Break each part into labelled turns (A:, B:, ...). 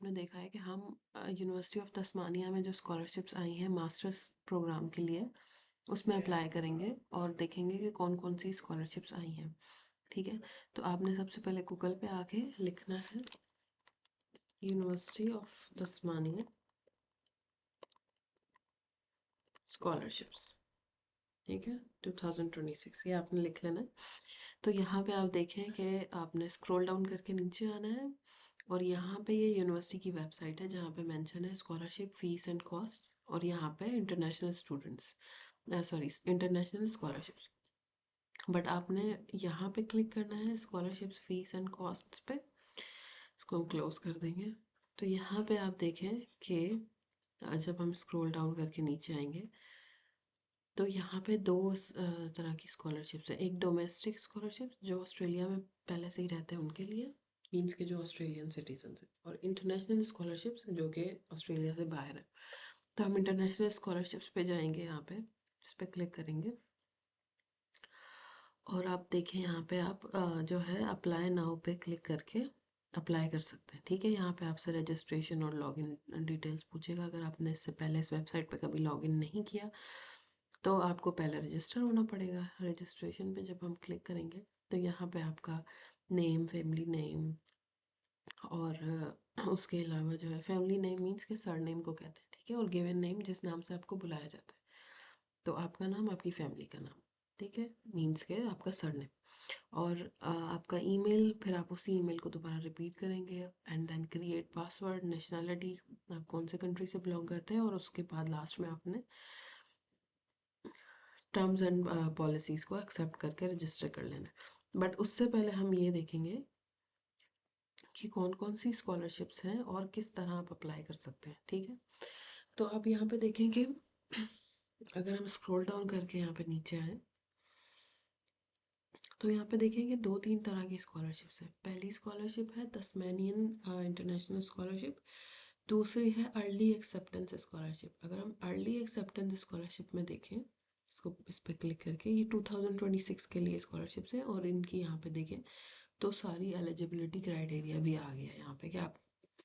A: आपने देखा है कि हम यूनिवर्सिटी ऑफ तस्मानिया में जो स्कॉलरशिप्स आई हैं मास्टर्स प्रोग्राम के लिए उसमें अप्लाई करेंगे और देखेंगे कि कौन कौन सी स्कॉलरशिप्स आई हैं। ठीक है, तो आपने सबसे पहले गूगल पे आके लिखना है यूनिवर्सिटी ऑफ तस्मानिया स्कॉलरशिप्स। ठीक है, 2026 ये आपने लिख लेना है। तो यहाँ पे आप देखें कि आपने स्क्रॉल डाउन करके नीचे आना है और यहाँ पे ये यूनिवर्सिटी की वेबसाइट है जहाँ पे मेंशन है स्कॉलरशिप फीस एंड कॉस्ट और यहाँ पे international students sorry international scholarships. But आपने यहाँ पे क्लिक करना है स्कॉलरशिप्स फीस एंड कॉस्ट्स पे। इसको हम क्लोज कर देंगे। तो यहाँ पे आप देखें कि जब हम स्क्रॉल डाउन करके नीचे आएंगे तो यहाँ पे दो तरह की स्कॉलरशिप्स है। एक डोमेस्टिक स्कॉलरशिप जो ऑस्ट्रेलिया में पहले से ही रहते हैं उनके लिए, मीन्स के जो ऑस्ट्रेलियन सिटीजन हैं, और इंटरनेशनल स्कॉलरशिप्स जो कि ऑस्ट्रेलिया से बाहर है। तो हम इंटरनेशनल स्कॉलरशिप्स पे जाएंगे, यहाँ पे इस पर क्लिक करेंगे और आप देखें यहाँ पे आप जो है अप्लाई नाउ पे क्लिक करके अप्लाई कर सकते हैं। ठीक है, यहाँ पे आपसे रजिस्ट्रेशन और लॉगिन डिटेल्स पूछेगा। अगर आपने इससे पहले इस वेबसाइट पे कभी लॉगिन नहीं किया तो आपको पहले रजिस्टर होना पड़ेगा। रजिस्ट्रेशन पे जब हम क्लिक करेंगे तो यहाँ पे आपका नेम, फैमिली नेम और उसके अलावा जो है फैमिली नेम मीन्स के सरनेम को कहते हैं। ठीक है, और गिवन नेम जिस नाम से आपको बुलाया जाता है। तो आपका नाम, आपकी फैमिली का नाम, ठीक है, मीन्स के आपका सरनेम और आपका ईमेल। फिर आप उसी ईमेल को दोबारा रिपीट करेंगे and then create password, nationality, आप कौन से कंट्री से बिलोंग करते हैं, और उसके बाद लास्ट में आपने टर्म्स एंड पॉलिसीज़ को एक्सेप्ट करके रजिस्टर कर लेना है। बट उससे पहले हम ये देखेंगे कि कौन कौन सी स्कॉलरशिप्स हैं और किस तरह आप अप्लाई कर सकते हैं। ठीक है, तो आप यहाँ पे देखेंगे अगर हम स्क्रॉल डाउन करके यहाँ पे नीचे आए तो यहाँ पे देखेंगे दो तीन तरह की स्कॉलरशिप्स हैं। पहली स्कॉलरशिप है तस्मानियन इंटरनेशनल स्कॉलरशिप, दूसरी है अर्ली एक्सेप्टेंस स्कॉलरशिप। अगर हम अर्ली एक्सेप्टेंस स्कॉलरशिप में देखें, इसको इस पर क्लिक करके, ये 2026 के लिए स्कॉलरशिप्स हैं और इनकी यहाँ पे देखें तो सारी एलिजिबिलिटी क्राइटेरिया भी आ गया है यहाँ पे कि आप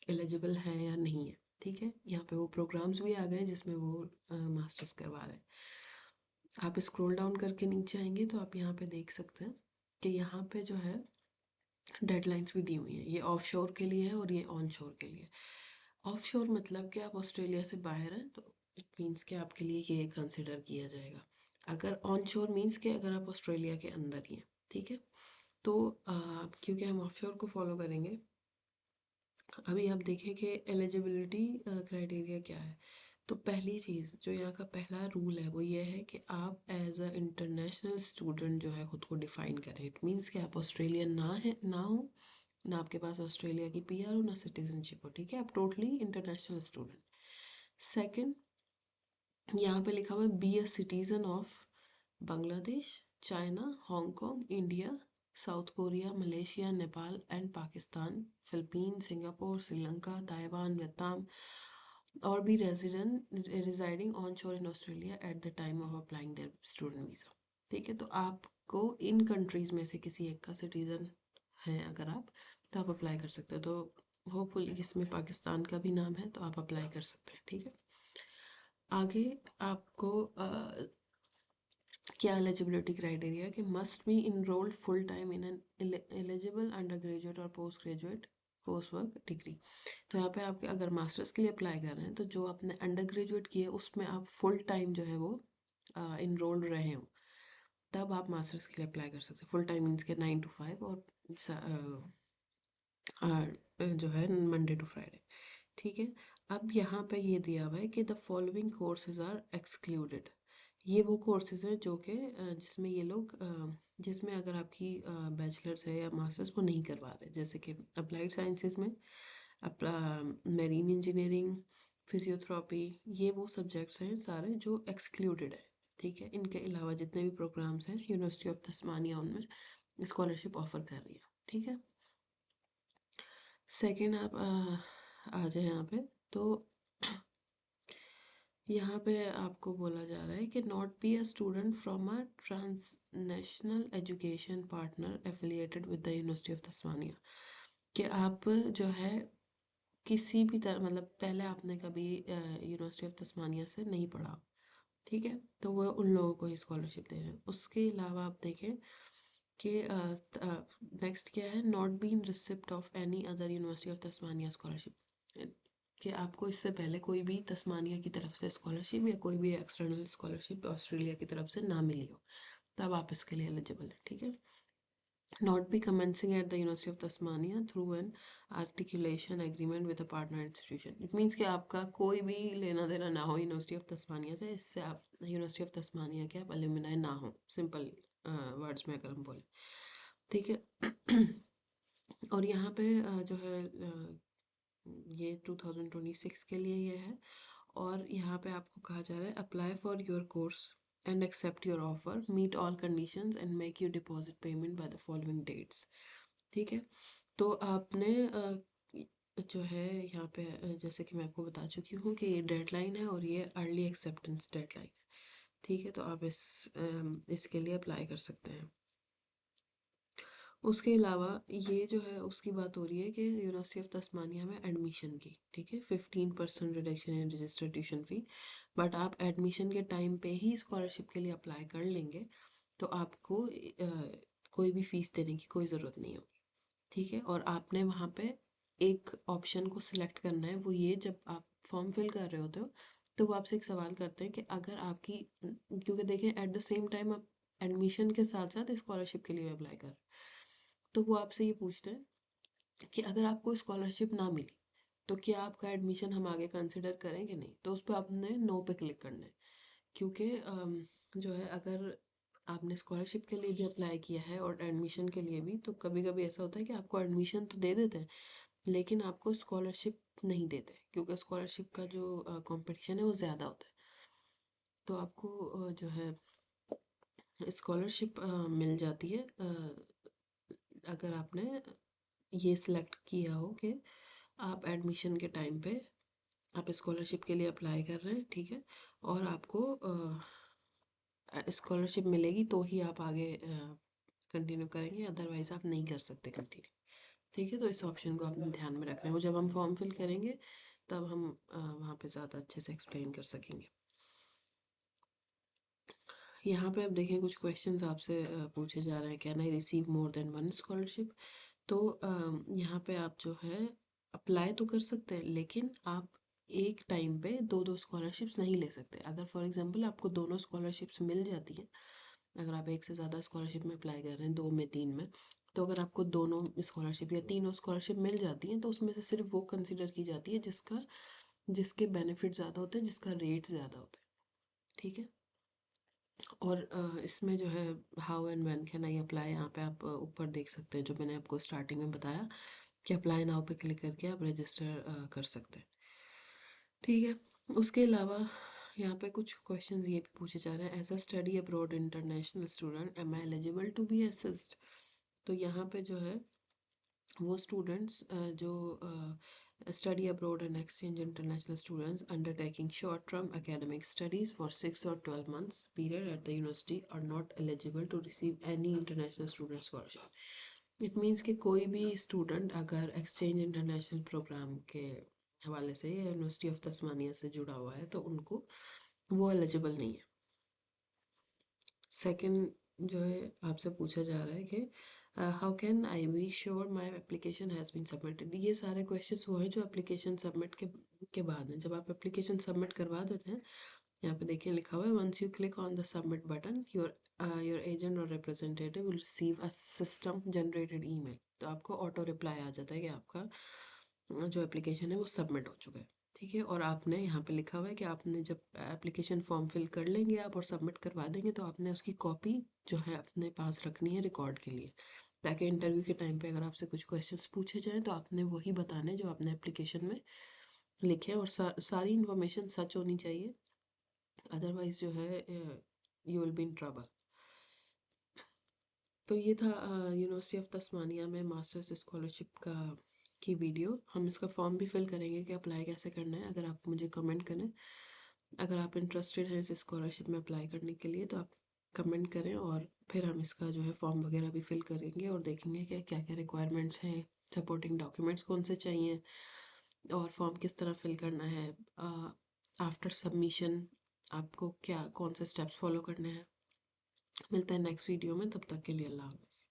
A: एलिजिबल हैं या नहीं है। ठीक है, यहाँ पे वो प्रोग्राम्स भी आ गए जिसमें वो मास्टर्स करवा रहे हैं। आप स्क्रॉल डाउन करके नीचे आएंगे तो आप यहाँ पे देख सकते हैं कि यहाँ पे जो है डेडलाइंस भी दी हुई हैं। ये ऑफशोर के लिए है और ये ऑनशोर के लिए। ऑफशोर मतलब कि आप ऑस्ट्रेलिया से बाहर हैं तो इट मीन्स कि आपके लिए ये कंसिडर किया जाएगा। अगर ऑनशोर मीन्स कि अगर आप ऑस्ट्रेलिया के अंदर ही हैं। ठीक है, तो क्योंकि हम ऑफशोर को फॉलो करेंगे, अभी आप देखें कि एलिजिबिलिटी क्राइटेरिया क्या है। तो पहली चीज़ जो यहाँ का पहला रूल है वो ये है कि आप एज अ इंटरनेशनल स्टूडेंट जो है खुद को डिफाइन करें। इट मीन्स कि आप ऑस्ट्रेलियन ना हो, ना आपके पास ऑस्ट्रेलिया की पीआर हो, ना सिटीजनशिप हो। ठीक है, आप टोटली इंटरनेशनल स्टूडेंट। सेकंड, यहाँ पे लिखा हुआ है be a citizen of Bangladesh, China, Hong Kong, India, south Korea, Malaysia, Nepal and Pakistan, Philippine, Singapore, Sri Lanka, Taiwan, Vietnam और भी residing on shore in Australia at the time of applying their student visa। ठीक है, तो आपको इन कंट्रीज में से किसी एक का सिटीजन है अगर आप, तो आप अप्लाई कर सकते हैं। तो होपफुली इसमें पाकिस्तान का भी नाम है तो आप अप्लाई कर सकते हैं। ठीक है, आगे आपको क्या एलिजिबिलिटी क्राइटेरिया कि must be enrolled full time in an eligible undergraduate और postgraduate course work degree. तो यहाँ पे आप अगर मास्टर्स के लिए अप्लाई कर रहे हैं तो जो आपने अंडर ग्रेजुएट किए उसमें आप फुल टाइम जो है वो इनरोल्ड रहे हो, तब आप मास्टर्स के लिए अप्लाई कर सकते हैं। फुल टाइम मीन्स के 9 to 5 और जो है मंडे टू फ्राइडे। ठीक है, अब यहाँ पे ये दिया हुआ है कि the following courses are excluded. ये वो कोर्सेज हैं जो कि जिसमें ये लोग जिसमें अगर आपकी बैचलर्स है या मास्टर्स वो नहीं करवा रहे, जैसे कि अप्लाइड साइंसेज में मेरीन इंजीनियरिंग, फिजियोथेरेपी, ये वो सब्जेक्ट्स हैं सारे जो एक्सक्लूडेड है। ठीक है, इनके अलावा जितने भी प्रोग्राम्स हैं यूनिवर्सिटी ऑफ तस्मानिया उनमें स्कॉलरशिप ऑफर कर रही है। ठीक है, सेकेंड आप आ जाए यहाँ पे तो यहाँ पे आपको बोला जा रहा है कि not be a student from a transnational education partner affiliated with the university of Tasmania. कि आप जो है किसी भी तरह मतलब पहले आपने कभी यूनिवर्सिटी ऑफ तस्मानिया से नहीं पढ़ा, ठीक है, तो वो उन लोगों को ही स्कॉलरशिप दे रहे हैं। उसके अलावा आप देखें कि नेक्स्ट क्या है, not been receipt of any other university of Tasmania scholarship, कि आपको इससे पहले कोई भी तस्मानिया की तरफ से स्कॉलरशिप या कोई भी एक्सटर्नल स्कॉलरशिप ऑस्ट्रेलिया की तरफ से ना मिली हो, तब आप इसके लिए एलिजिबल है, ठीक है। Not be commencing at the University of Tasmania through an articulation agreement with a partner institution. It means कि आपका कोई भी लेना देना ना हो यूनिवर्सिटी ऑफ तस्मानिया से, इससे आप यूनिवर्सिटी ऑफ तस्मानिया के आप अलुमिनाई ना हो, सिंपल वर्ड्स में अगर हम बोले, ठीक है। और यहाँ पे जो है ये 2026 के लिए ये है, और यहाँ पे आपको कहा जा रहा है apply for your course and accept your offer, meet all conditions and make your deposit payment by the following dates, ठीक है। तो आपने जो है यहाँ पे जैसे कि मैं आपको बता चुकी हूँ कि ये डेडलाइन है और ये अर्ली एक्सेप्टेंस डेडलाइन है, ठीक है। तो आप इसके लिए अप्लाई कर सकते हैं। उसके अलावा ये जो है उसकी बात हो रही है कि यूनिवर्सिटी ऑफ तस्मानिया में एडमिशन की, ठीक है, 15% reduction in registered tuition fee, but आप एडमिशन के टाइम पे ही स्कॉलरशिप के लिए अप्लाई कर लेंगे तो आपको कोई भी फ़ीस देने की कोई ज़रूरत नहीं होगी, ठीक है। और आपने वहाँ पे एक ऑप्शन को सिलेक्ट करना है, वो ये जब आप फॉर्म फिल कर रहे होते हो तो वो आपसे एक सवाल करते हैं कि अगर आपकी, क्योंकि देखें एट द सेम टाइम आप एडमिशन के साथ साथ स्कॉलरशिप के लिए अप्लाई कर, तो वो आपसे ये पूछते हैं कि अगर आपको स्कॉलरशिप ना मिली तो क्या आपका एडमिशन हम आगे कंसिडर करें कि नहीं, तो उस पर आपने नो पे क्लिक करना है। क्योंकि जो है अगर आपने स्कॉलरशिप के लिए भी अप्लाई किया है और एडमिशन के लिए भी, तो कभी कभी ऐसा होता है कि आपको एडमिशन तो दे देते हैं लेकिन आपको स्कॉलरशिप नहीं देते, क्योंकि स्कॉलरशिप का जो कंपटीशन है वो ज़्यादा होता है। तो आपको जो है स्कॉलरशिप मिल जाती है अगर आपने ये सिलेक्ट किया हो कि आप एडमिशन के टाइम पे आप स्कॉलरशिप के लिए अप्लाई कर रहे हैं, ठीक है, और आपको स्कॉलरशिप मिलेगी तो ही आप आगे कंटिन्यू करेंगे, अदरवाइज आप नहीं कर सकते कंटिन्यू, ठीक है। तो इस ऑप्शन को आपने ध्यान में रखना है, वो जब हम फॉर्म फिल करेंगे तब हम वहाँ पे ज़्यादा अच्छे से एक्सप्लेन कर सकेंगे। यहाँ पे आप देखें कुछ क्वेश्चंस आपसे पूछे जा रहे हैं, can I receive more than one scholarship. तो यहाँ पे आप जो है अप्लाई तो कर सकते हैं लेकिन आप एक टाइम पे दो दो स्कॉलरशिप्स नहीं ले सकते। अगर फॉर एग्जांपल आपको दोनों स्कॉलरशिप्स मिल जाती हैं, अगर आप एक से ज़्यादा स्कॉलरशिप में अप्लाई कर रहे हैं, दो में तीन में, तो अगर आपको दोनों स्कॉलरशिप या तीनों स्कॉलरशिप मिल जाती हैं तो उसमें से सिर्फ वो कंसिडर की जाती है जिसके बेनिफिट ज़्यादा होते हैं, जिसका रेट ज़्यादा होता है, ठीक है। और इसमें जो है how and when can I apply, यहाँ पे आप ऊपर देख सकते हैं जो मैंने आपको स्टार्टिंग में बताया कि अप्लाई नाउ पे क्लिक करके आप रजिस्टर कर सकते हैं, ठीक है। उसके अलावा यहाँ पे कुछ क्वेश्चंस ये भी पूछे जा रहे हैं, as a study abroad international student am I eligible to be assist. तो यहाँ पे जो है वो स्टूडेंट्स जो study abroad and exchange international students undertaking short-term academic studies for 6 or 12 months period at the university are not eligible to receive any international student scholarship. It means कि कोई भी स्टूडेंट अगर एक्सचेंज इंटरनेशनल प्रोग्राम के हवाले से या university of Tasmania से जुड़ा हुआ है तो उनको वो एलिजिबल नहीं है। सेकंड जो है आपसे पूछा जा रहा है कि how can I be sure my application has been submitted. ये सारे क्वेश्चंस वो हैं जो एप्लीकेशन सबमिट के बाद हैं, जब आप एप्लीकेशन सबमिट करवा देते हैं, यहाँ पे देखिए लिखा हुआ है once you click on the submit button your agent और representative will receive a system generated email. तो आपको ऑटो रिप्लाई आ जाता है कि आपका जो एप्लीकेशन है वो सबमिट हो चुका है, ठीक है। और आपने यहाँ पे लिखा हुआ है कि आपने जब एप्लीकेशन फॉर्म फिल कर लेंगे आप और सबमिट करवा देंगे तो आपने उसकी कॉपी जो है अपने पास रखनी है रिकॉर्ड के लिए, ताकि इंटरव्यू के टाइम पे अगर आपसे कुछ क्वेश्चंस पूछे जाएं तो आपने वही बताने जो आपने एप्लीकेशन में लिखे हैं, और सारी इन्फॉर्मेशन सच होनी चाहिए, अदरवाइज जो है you will be in trouble. तो ये था यूनिवर्सिटी ऑफ तस्मानिया में मास्टर्स स्कॉलरशिप का की वीडियो। हम इसका फॉर्म भी फिल करेंगे कि अप्लाई कैसे करना है, अगर आप मुझे कमेंट करें। अगर आप इंटरेस्टेड हैं इस स्कॉलरशिप में अप्लाई करने के लिए तो आप कमेंट करें और फिर हम इसका जो है फॉर्म वगैरह भी फिल करेंगे और देखेंगे कि क्या क्या रिक्वायरमेंट्स हैं, सपोर्टिंग डॉक्यूमेंट्स कौन से चाहिए, और फॉर्म किस तरह फिल करना है, आफ्टर सबमिशन आपको क्या कौन से स्टेप्स फॉलो करने हैं। मिलते हैं नेक्स्ट वीडियो में, तब तक के लिए अल्लाह हाफ़िज़।